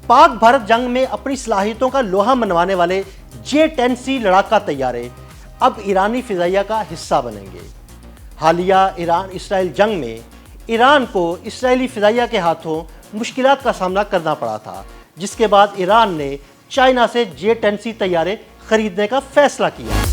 पाक भारत जंग में अपनी सलाहियतों का लोहा मनवाने वाले J-10C लड़ाका तैयारे अब ईरानी फिजाइया का हिस्सा बनेंगे। हालिया ईरान इसराइल जंग में ईरान को इसराइली फिजाइया के हाथों मुश्किलात का सामना करना पड़ा था, जिसके बाद ईरान ने चाइना से J-10C तैयारे खरीदने का फैसला किया।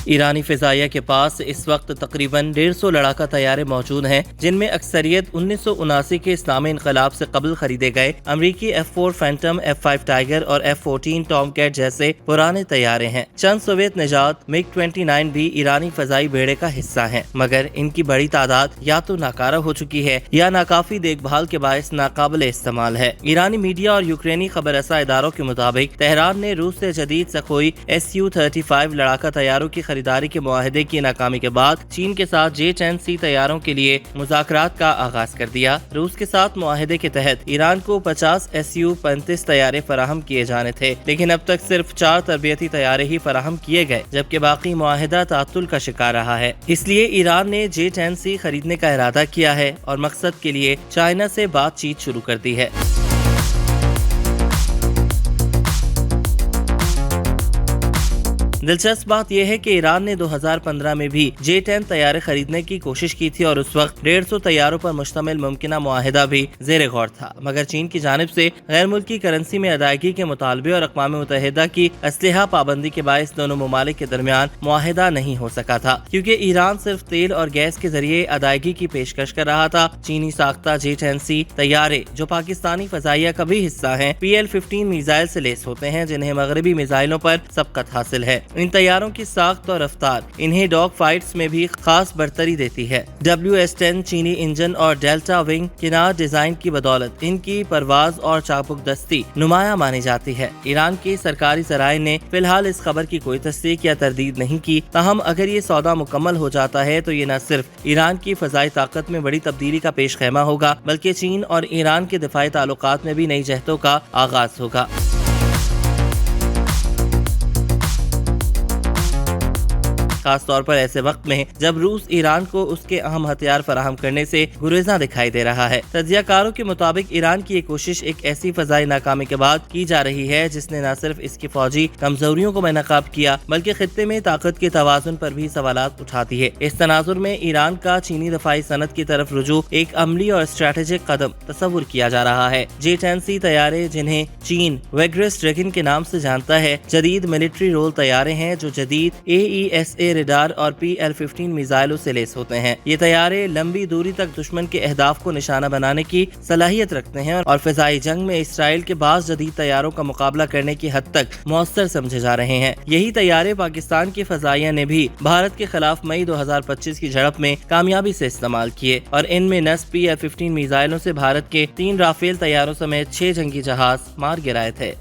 ईरानी फिजाइया के पास इस वक्त तकरीबन 150 लड़ाका तैयारे मौजूद हैं, जिनमें अक्सरियत 1979 के इस्लामी इनकलाब से कबल खरीदे गए अमरीकी F-4 फैंटम, F-5 टाइगर और F-14 टॉमकैट जैसे पुराने तैयारे हैं। चंद सोवियत निजात MiG-29 भी ईरानी फजाई बेड़े का हिस्सा हैं, मगर इनकी बड़ी तादाद या तो नाकारा हो चुकी है या नाकाफी देखभाल के बायस नाकाबिले इस्तेमाल है। ईरानी मीडिया और यूक्रेनी खबर रसा इदारों के मुताबिक तेहरान ने रूस से जदीद सखोई Su-35 लड़ाका तैयारों की खरीदारी के मुआहदे की नाकामी के बाद चीन के साथ J-10C तैयारों के लिए मुज़ाकरात का आगाज कर दिया। रूस के साथ मुआहदे के तहत ईरान को 50 Su-35 तैयारे फराहम किए जाने थे, लेकिन अब तक सिर्फ 4 तरबियती तैयारे ही फराहम किए गए, जबकि बाकी मुआहदा तातुल का शिकार रहा है। इसलिए ईरान ने J-10C खरीदने का इरादा किया है और मकसद के लिए चाइना से बातचीत शुरू कर दी है। दिलचस्प बात यह है कि ईरान ने 2015 में भी J-10 तैयारे खरीदने की कोशिश की थी और उस वक्त 150 तैयारों पर मुश्तमिल मुमकिना मुआहिदा भी ज़ेरे गौर था, मगर चीन की जानिब से गैर मुल्की करेंसी में अदायगी के मुतालबे और अक़वाम मुत्तहिदा की असलहा पाबंदी के बायस दोनों ममालिक के दरमियान मुआहिदा नहीं हो सका था, क्योंकि ईरान सिर्फ तेल और गैस के जरिए अदायगी की पेशकश कर रहा था। चीनी साख्ता J-10C तैयारे, जो पाकिस्तानी फजाइया का भी हिस्सा है, PL-15 मिसाइल से लेस होते हैं, जिन्हें मगरबी मिसाइलों पर सबकत हासिल है। इन तैयारों की साख्त और रफ्तार इन्हें डॉग फाइट्स में भी खास बरतरी देती है। WS-10 चीनी इंजन और डेल्टा विंग किनार डिजाइन की बदौलत इनकी परवाज और चाबुकदस्ती नुमाया मानी जाती है। ईरान की सरकारी ज़राए ने फिलहाल इस खबर की कोई तस्दीक या तरदीद नहीं की, ताहम अगर ये सौदा मुकम्मल हो जाता है तो ये न सिर्फ ईरान की फजाई ताकत में बड़ी तब्दीली का पेश खैमा होगा, बल्कि चीन और ईरान के दिफाई ताल्लुकात में भी नई जहतों का आगाज होगा। खास तौर पर ऐसे वक्त में जब रूस ईरान को उसके अहम हथियार फराहम करने से गुरेज़ां दिखाई दे रहा है। तज्ज़ियाकारों के मुताबिक ईरान की ये कोशिश एक ऐसी फजाई नाकामी के बाद की जा रही है जिसने न सिर्फ इसकी फौजी कमजोरियों को बेनकाब किया, बल्कि खित्ते में ताकत के तवाज़ुन पर भी सवालात उठाती है। इस तनाजुर में ईरान का चीनी दफाई सनत की तरफ रुजू एक अमली और स्ट्रेटेजिक कदम तस्वुर किया जा रहा है। J-10C तैयारे, जिन्हें चीन वेग्रेस ड्रैगन के नाम से जानता है, जदीद मिलिट्री रोल तैयारे हैं जो जदीद AESA रेडार और PL-15 मिसाइलों से लेस होते हैं। ये तैयारे लंबी दूरी तक दुश्मन के अहदाफ को निशाना बनाने की सलाहियत रखते हैं और फिजाई जंग में इसराइल के बाज़ जदीद तैयारों का मुकाबला करने की हद तक मौसर समझे जा रहे हैं। यही तैयारे पाकिस्तान की फजाइया ने भी भारत के खिलाफ मई 2025 की झड़प में कामयाबी से इस्तेमाल किए और इनमें नस्ब PL-15 मिसाइलों से भारत के 3 राफेल तैयारों समेत 6 जंगी जहाज मार गिराए थे।